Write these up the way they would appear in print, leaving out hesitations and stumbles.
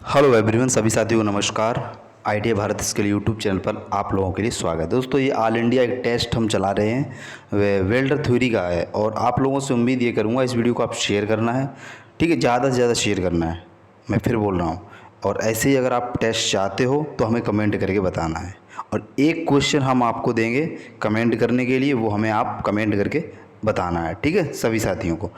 Hello everyone, सभी साथियों को नमस्कार। ITI Bharat skill YouTube channel पर आप लोगों के लिए स्वागत है। दोस्तों, ये ऑल इंडिया एक टेस्ट हम चला रहे हैं, वे वेल्डर थ्योरी का है और आप लोगों से उम्मीद ये करूँगा इस वीडियो को आप शेयर करना है। ठीक है, ज़्यादा से ज़्यादा शेयर करना है, मैं फिर बोल रहा हूँ। और ऐसे ही अगर आप टेस्ट चाहते हो तो हमें कमेंट करके बताना है। और एक क्वेश्चन हम आपको देंगे कमेंट करने के लिए, वो हमें आप कमेंट करके बताना है। ठीक है सभी साथियों को।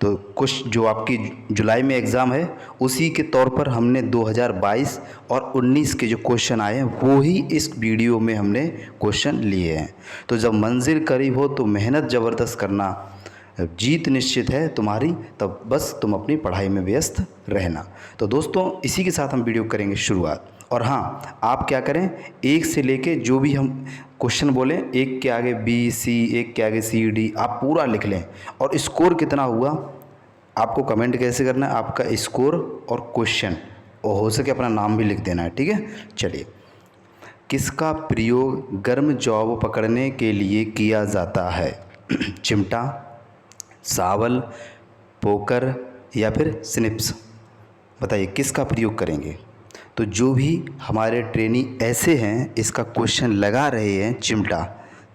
तो कुछ जो आपकी जुलाई में एग्ज़ाम है उसी के तौर पर हमने 2022 और 19 के जो क्वेश्चन आए हैं वो ही इस वीडियो में हमने क्वेश्चन लिए हैं। तो जब मंजिल करीब हो तो मेहनत ज़बरदस्त करना, जीत निश्चित है तुम्हारी, तब बस तुम अपनी पढ़ाई में व्यस्त रहना। तो दोस्तों, इसी के साथ हम वीडियो करेंगे शुरुआत। और हाँ, आप क्या करें, एक से लेके जो भी हम क्वेश्चन बोलें, एक के आगे बी सी, एक के आगे सी डी, आप पूरा लिख लें। और स्कोर कितना हुआ आपको कमेंट कैसे करना है, आपका स्कोर और क्वेश्चन, और हो सके अपना नाम भी लिख देना है। ठीक है, चलिए। किसका प्रयोग गर्म जॉब पकड़ने के लिए किया जाता है? चिमटा, सावल, पोकर या फिर स्निप्स? बताइए किसका प्रयोग करेंगे। तो जो भी हमारे ट्रेनी ऐसे हैं इसका क्वेश्चन लगा रहे हैं चिमटा,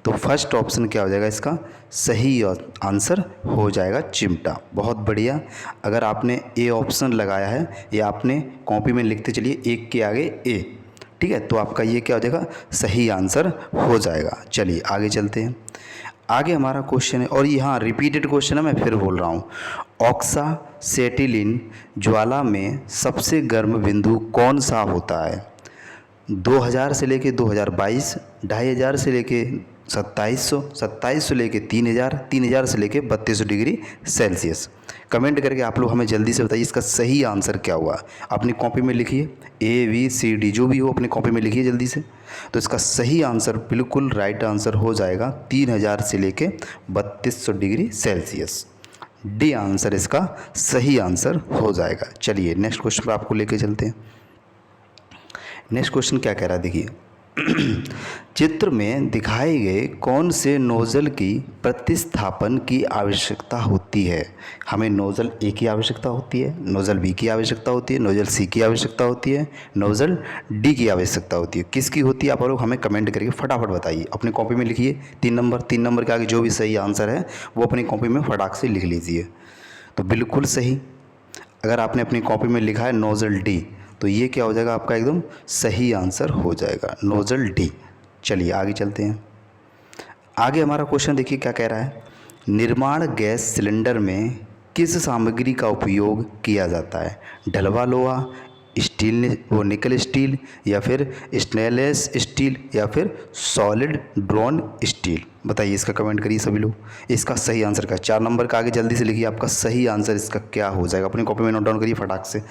तो फर्स्ट ऑप्शन क्या हो जाएगा, इसका सही आंसर हो जाएगा चिमटा। बहुत बढ़िया। अगर आपने ए ऑप्शन लगाया है या आपने कॉपी में लिखते चलिए एक के आगे ए, ठीक है, तो आपका ये क्या हो जाएगा, सही आंसर हो जाएगा। चलिए आगे चलते हैं। आगे हमारा क्वेश्चन है, और यहाँ रिपीटेड क्वेश्चन है, मैं फिर बोल रहा हूँ। ऑक्सा सेटिलिन ज्वाला में सबसे गर्म बिंदु कौन सा होता है? 2000 से लेके 2022, 2500 से लेके 2700, 2700 से लेके 3000, 3000 से लेके 3200 डिग्री सेल्सियस। कमेंट करके आप लोग हमें जल्दी से बताइए इसका सही आंसर क्या हुआ। अपनी कॉपी में लिखिए, ए बी सी डी जो भी हो अपनी कॉपी में लिखिए जल्दी से। तो इसका सही आंसर, बिल्कुल राइट आंसर हो जाएगा 3000 से लेके 3200 डिग्री सेल्सियस। डी आंसर इसका सही आंसर हो जाएगा। चलिए नेक्स्ट क्वेश्चन पर आपको लेके चलते हैं। नेक्स्ट क्वेश्चन क्या कह रहा है, देखिए। चित्र में दिखाए गए कौन से नोजल की प्रतिस्थापन की आवश्यकता होती है? हमें नोजल ए की आवश्यकता होती है, नोजल बी की आवश्यकता होती है, नोजल सी की आवश्यकता होती है, नोजल डी की आवश्यकता होती है। किसकी होती है आप लोग हमें कमेंट करके फटाफट बताइए। अपनी कॉपी में लिखिए 3 नंबर, 3 नंबर के आगे जो भी सही आंसर है वो अपनी कॉपी में फटाक से लिख लीजिए। तो बिल्कुल सही। अगर आपने अपनी कॉपी में लिखा है नोजल डी, तो ये क्या हो जाएगा, आपका एकदम सही आंसर हो जाएगा, नोजल डी। चलिए आगे चलते हैं। आगे हमारा क्वेश्चन देखिए क्या कह रहा है। निर्माण गैस सिलेंडर में किस सामग्री का उपयोग किया जाता है? ढलवा लोहा, स्टील, वो निकल स्टील, या फिर स्टेनलेस स्टील, या फिर सॉलिड ड्रॉन स्टील? बताइए, इसका कमेंट करिए सभी लोग। इसका सही आंसर क्या है? 4 नंबर का आगे जल्दी से लिखिए आपका सही आंसर इसका क्या हो जाएगा। अपनी कॉपी में नोट डाउन करिए फटाक से।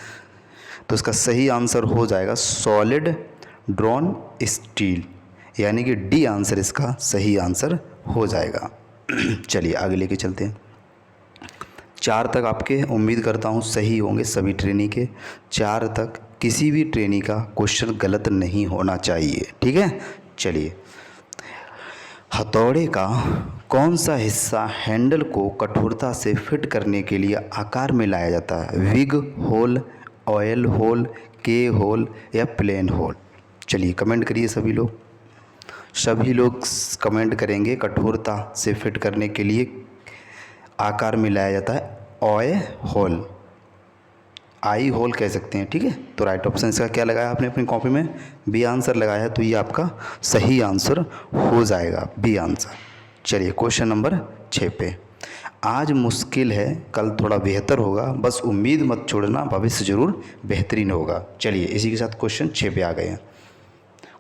तो इसका सही आंसर हो जाएगा सॉलिड ड्रॉन स्टील, यानी कि डी आंसर इसका सही आंसर हो जाएगा। चलिए आगे लेके चलते हैं। 4 तक आपके उम्मीद करता हूँ सही होंगे सभी ट्रेनी के। 4 तक किसी भी ट्रेनी का क्वेश्चन गलत नहीं होना चाहिए। ठीक है, चलिए। हथौड़े का कौन सा हिस्सा हैंडल को कठोरता से फिट करने के लिए आकार में लाया जाता है? विग होल, ऑयल होल, के होल, या प्लेन होल? चलिए कमेंट करिए सभी लोग। सभी लोग कमेंट करेंगे कठोरता से फिट करने के लिए आकार में लाया जाता है ऑय होल, आई होल कह सकते हैं। ठीक है, तो राइट ऑप्शन इसका क्या लगाया आपने अपनी कॉपी में? बी आंसर लगाया है, तो ये आपका सही आंसर हो जाएगा, बी आंसर। चलिए क्वेश्चन नंबर 6 पे। आज मुश्किल है, कल थोड़ा बेहतर होगा, बस उम्मीद मत छोड़ना, भविष्य जरूर बेहतरीन होगा। चलिए इसी के साथ क्वेश्चन 6 पे आ गए हैं।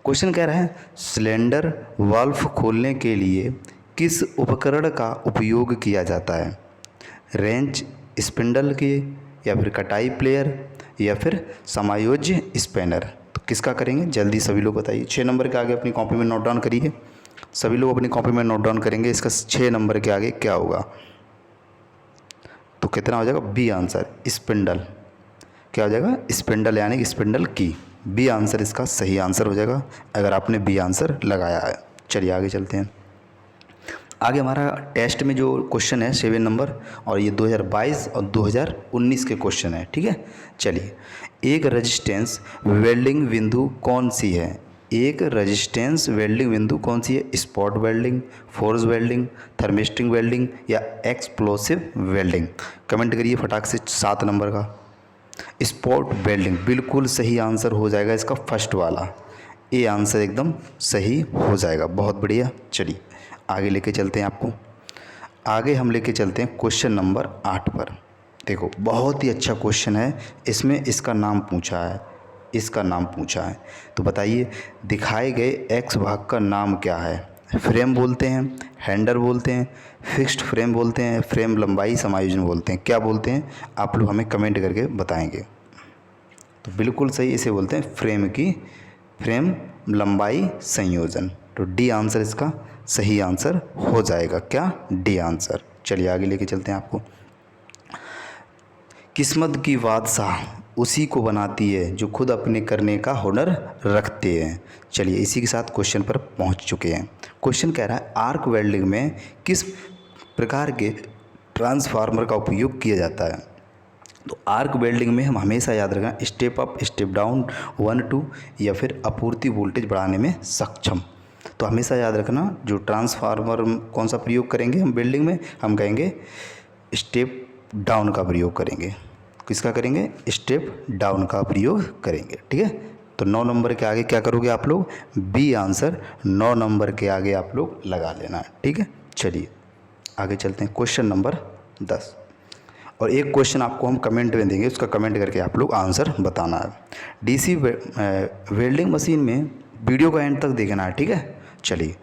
क्वेश्चन कह रहा है, सिलेंडर वाल्व खोलने के लिए किस उपकरण का उपयोग किया जाता है? रेंच, स्पिंडल के, या फिर कटाई प्लेयर, या फिर समायोज्य स्पैनर? तो किसका करेंगे जल्दी सभी लोग बताइए। 6 नंबर के आगे अपनी कॉपी में नोट डाउन करिए। सभी लोग अपनी कॉपी में नोट डाउन करेंगे इसका 6 नंबर के आगे क्या होगा। तो कितना हो जाएगा, बी आंसर स्पिंडल। क्या हो जाएगा, स्पिंडल, यानी कि स्पिंडल की। बी आंसर इसका सही आंसर हो जाएगा अगर आपने बी आंसर लगाया है। चलिए आगे चलते हैं। आगे हमारा टेस्ट में जो क्वेश्चन है 7 नंबर, और ये 2022 और 2019 के क्वेश्चन है, ठीक है। चलिए, एक रेजिस्टेंस वेल्डिंग बिंदु कौन सी है? एक रेजिस्टेंस वेल्डिंग बिंदु कौन सी है? Spot welding, force welding, thermit welding या एक्सप्लोसिव वेल्डिंग? कमेंट करिए फटाक से। 7 नंबर का स्पॉट वेल्डिंग बिल्कुल सही आंसर हो जाएगा इसका, फर्स्ट वाला ये आंसर एकदम सही हो जाएगा। बहुत बढ़िया। चलिए आगे लेके चलते हैं आपको। आगे हम लेके चलते हैं क्वेश्चन नंबर 8 पर। देखो बहुत ही अच्छा क्वेश्चन है, इसमें इसका नाम पूछा है, इसका नाम पूछा है। तो बताइए, दिखाए गए एक्स भाग का नाम क्या है? फ्रेम बोलते हैं, हैंडल बोलते हैं, फिक्स्ड फ्रेम बोलते हैं, फ्रेम लंबाई समायोजन बोलते हैं, क्या बोलते हैं? आप लोग हमें कमेंट करके बताएंगे। तो बिल्कुल सही, इसे बोलते हैं फ्रेम लंबाई संयोजन। तो डी आंसर इसका सही आंसर हो जाएगा। क्या? D answer. चलिए आगे लेके चलते हैं आपको। किस्मत की बादशाह उसी को बनाती है जो खुद अपने करने का हुनर रखते हैं। चलिए इसी के साथ क्वेश्चन पर पहुंच चुके हैं। क्वेश्चन कह रहा है आर्क वेल्डिंग में किस प्रकार के ट्रांसफार्मर का उपयोग किया जाता है? तो आर्क वेल्डिंग में हम हमेशा याद रखना स्टेप अप, स्टेप डाउन, 1 2 या फिर आपूर्ति वोल्टेज बढ़ाने में सक्षम। तो हमेशा याद रखना जो ट्रांसफार्मर कौन सा प्रयोग करेंगे हम वेल्डिंग में, हम कहेंगे स्टेप डाउन का प्रयोग करेंगे। किसका करेंगे? स्टेप डाउन का प्रयोग करेंगे, ठीक है। तो 9 नंबर के आगे क्या करोगे आप लोग? बी आंसर 9 नंबर के आगे आप लोग लगा लेना है, ठीक है। चलिए आगे चलते हैं क्वेश्चन नंबर 10। और एक क्वेश्चन आपको हम कमेंट में देंगे, उसका कमेंट करके आप लोग आंसर बताना है। डीसी वेल्डिंग मशीन में वीडियो का एंड तक देखना है, ठीक है। चलिए,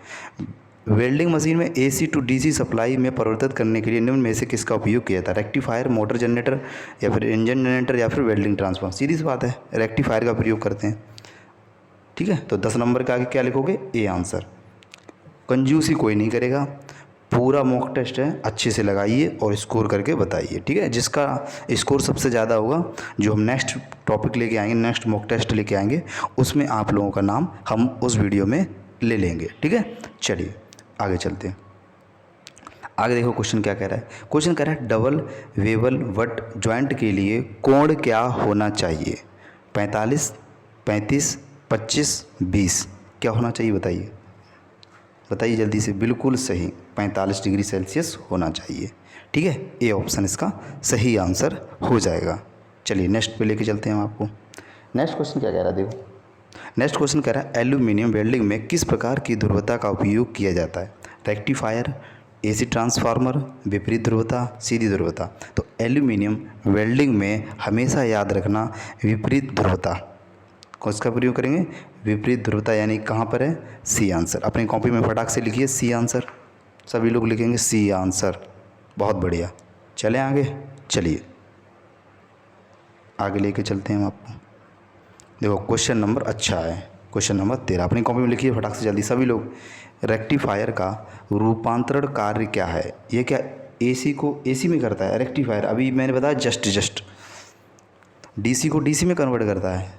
वेल्डिंग मशीन में एसी टू डीसी सप्लाई में परिवर्तित करने के लिए निम्न में से किसका उपयोग किया जाता है? रेक्टिफायर, मोटर जनरेटर या फिर इंजन जनरेटर या फिर वेल्डिंग ट्रांसफार्मर? सीधी सी बात है, रेक्टिफायर का प्रयोग करते हैं, ठीक है। तो 10 नंबर के आगे क्या लिखोगे? A answer. कंजूसी कोई नहीं करेगा, पूरा मॉक टेस्ट है, अच्छे से लगाइए और स्कोर करके बताइए, ठीक है। जिसका स्कोर सबसे ज़्यादा होगा, जो हम नेक्स्ट टॉपिक लेके आएंगे, नेक्स्ट मॉक टेस्ट लेके आएंगे, उसमें आप लोगों का नाम हम उस वीडियो में ले लेंगे, ठीक है। चलिए आगे चलते हैं। आगे देखो क्वेश्चन क्या कह रहा है। क्वेश्चन कह रहा है डबल वेबल वट जॉइंट के लिए कोण क्या होना चाहिए? 45, 35, 25, 20 क्या होना चाहिए? बताइए बताइए जल्दी से। बिल्कुल सही, 45 डिग्री सेल्सियस होना चाहिए, ठीक है। ए ऑप्शन इसका सही आंसर हो जाएगा। चलिए नेक्स्ट पे लेके चलते हैं हम आपको। नेक्स्ट क्वेश्चन क्या कह रहा है, देखो नेक्स्ट क्वेश्चन कह रहा है एल्यूमिनियम वेल्डिंग में किस प्रकार की ध्रुवता का उपयोग किया जाता है? रेक्टिफायर, एसी ट्रांसफार्मर, विपरीत ध्रुवता, सीधी ध्रुवता? तो एल्यूमिनियम वेल्डिंग में हमेशा याद रखना विपरीत ध्रुवता। किसका प्रयोग करेंगे? विपरीत ध्रुवता, यानी कहाँ पर है? C answer. अपनी कॉपी में फटाक से लिखिए सी आंसर, सभी लोग लिखेंगे सी आंसर। बहुत बढ़िया। चलें आगे। चलिए आगे लेके चलते हैं हम आपको। देखो क्वेश्चन नंबर अच्छा है, क्वेश्चन नंबर 13 अपनी कॉपी में लिखिए फटाक से जल्दी सभी लोग। रेक्टिफायर का रूपांतरण कार्य क्या है? ये क्या एसी को एसी में करता है? रेक्टिफायर अभी मैंने बताया जस्ट डीसी को डीसी में कन्वर्ट करता है,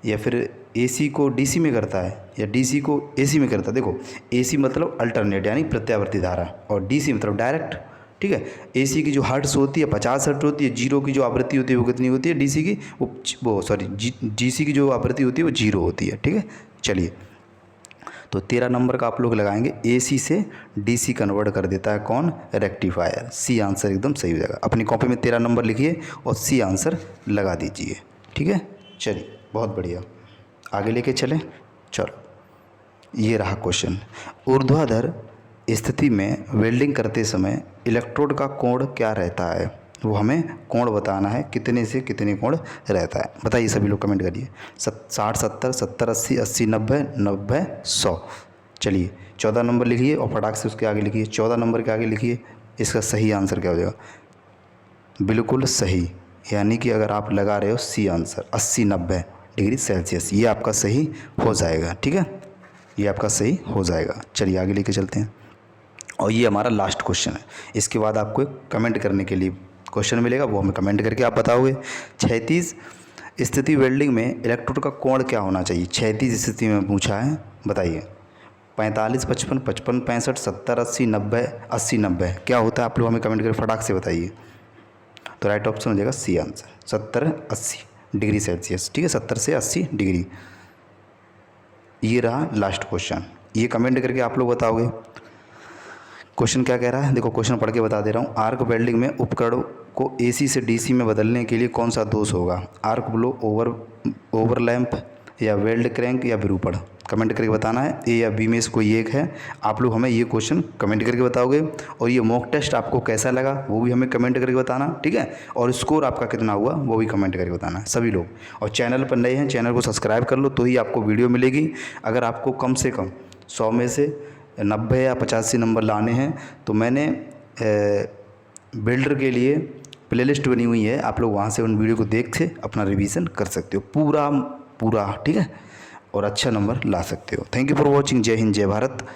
या फिर एसी को डीसी में करता है, या डीसी को एसी में करता है। देखो एसी मतलब अल्टरनेट यानी प्रत्यावर्ती धारा, और डीसी मतलब डायरेक्ट, ठीक है। एसी की जो हर्ट्स होती है 50 हर्ट्ज होती है, जीरो की जो आवृत्ति होती है वो कितनी होती है? डीसी की वो सॉरी डीसी की जो आवृत्ति होती है वो जीरो होती है, ठीक है। चलिए तो 13 नंबर का आप लोग लगाएंगे, एसी से डीसी कन्वर्ट कर देता है कौन? रेक्टिफायर। सी आंसर एकदम सही हो जाएगा। अपनी कॉपी में 13 नंबर लिखिए और सी आंसर लगा दीजिए, ठीक है। चलिए बहुत बढ़िया, आगे लेके चलें। चलो ये रहा क्वेश्चन। ऊर्ध्वाधर स्थिति में वेल्डिंग करते समय इलेक्ट्रोड का कोण क्या रहता है? वो हमें कोण बताना है, कितने से कितने कोण रहता है? बताइए सभी लोग कमेंट करिए। 60, 70, 70, 80, 80, 90, 90, 100। चलिए 14 नंबर लिखिए और फटाक से उसके आगे लिखिए। 14 नंबर के आगे लिखिए, इसका सही आंसर क्या हो जाएगा? बिल्कुल सही, यानी कि अगर आप लगा रहे हो सी आंसर 80, 90 डिग्री सेल्सियस, ये आपका सही हो जाएगा, ठीक है। ये आपका सही हो जाएगा। चलिए आगे लेके चलते हैं, और ये हमारा लास्ट क्वेश्चन है। इसके बाद आपको एक कमेंट करने के लिए क्वेश्चन मिलेगा, वो हमें कमेंट करके आप बताओगे। क्षैतिज स्थिति वेल्डिंग में इलेक्ट्रोड का कोण क्या होना चाहिए? क्षैतिज स्थिति में पूछा है, बताइए। 45, 55, 55, 65, 70, 80, 90, 80, 90 क्या होता है? आप लोग हमें कमेंट करके फटाक से बताइए। तो राइट ऑप्शन हो जाएगा सी आंसर, 70, 80 डिग्री सेल्सियस। ठीक है, 70 से 80 डिग्री। ये रहा लास्ट क्वेश्चन, ये कमेंट करके आप लोग बताओगे। क्वेश्चन क्या कह रहा है, देखो क्वेश्चन पढ़ के बता दे रहा हूँ। आर्क वेल्डिंग में उपकरणों को एसी से डीसी में बदलने के लिए कौन सा दोष होगा? आर्क ब्लो, ओवरलैंप, या वेल्ड क्रैंक, या विरूपण? कमेंट करके बताना है, ए या बी में से कोई एक है। आप लोग हमें ये क्वेश्चन कमेंट करके बताओगे। और ये मॉक टेस्ट आपको कैसा लगा वो भी हमें कमेंट करके बताना, ठीक है। और स्कोर आपका कितना हुआ वो भी कमेंट करके बताना है सभी लोग। और चैनल पर नए हैं, चैनल को सब्सक्राइब कर लो तो ही आपको वीडियो मिलेगी। अगर आपको कम से कम 100 में से 90 या 85 नंबर लाने हैं तो मैंने बिल्डर के लिए प्लेलिस्ट बनी हुई है, आप लोग वहाँ से उन वीडियो को देख के अपना रिवीजन कर सकते हो पूरा, ठीक है, और अच्छा नंबर ला सकते हो। Thank you for watching. जय हिंद, जय भारत।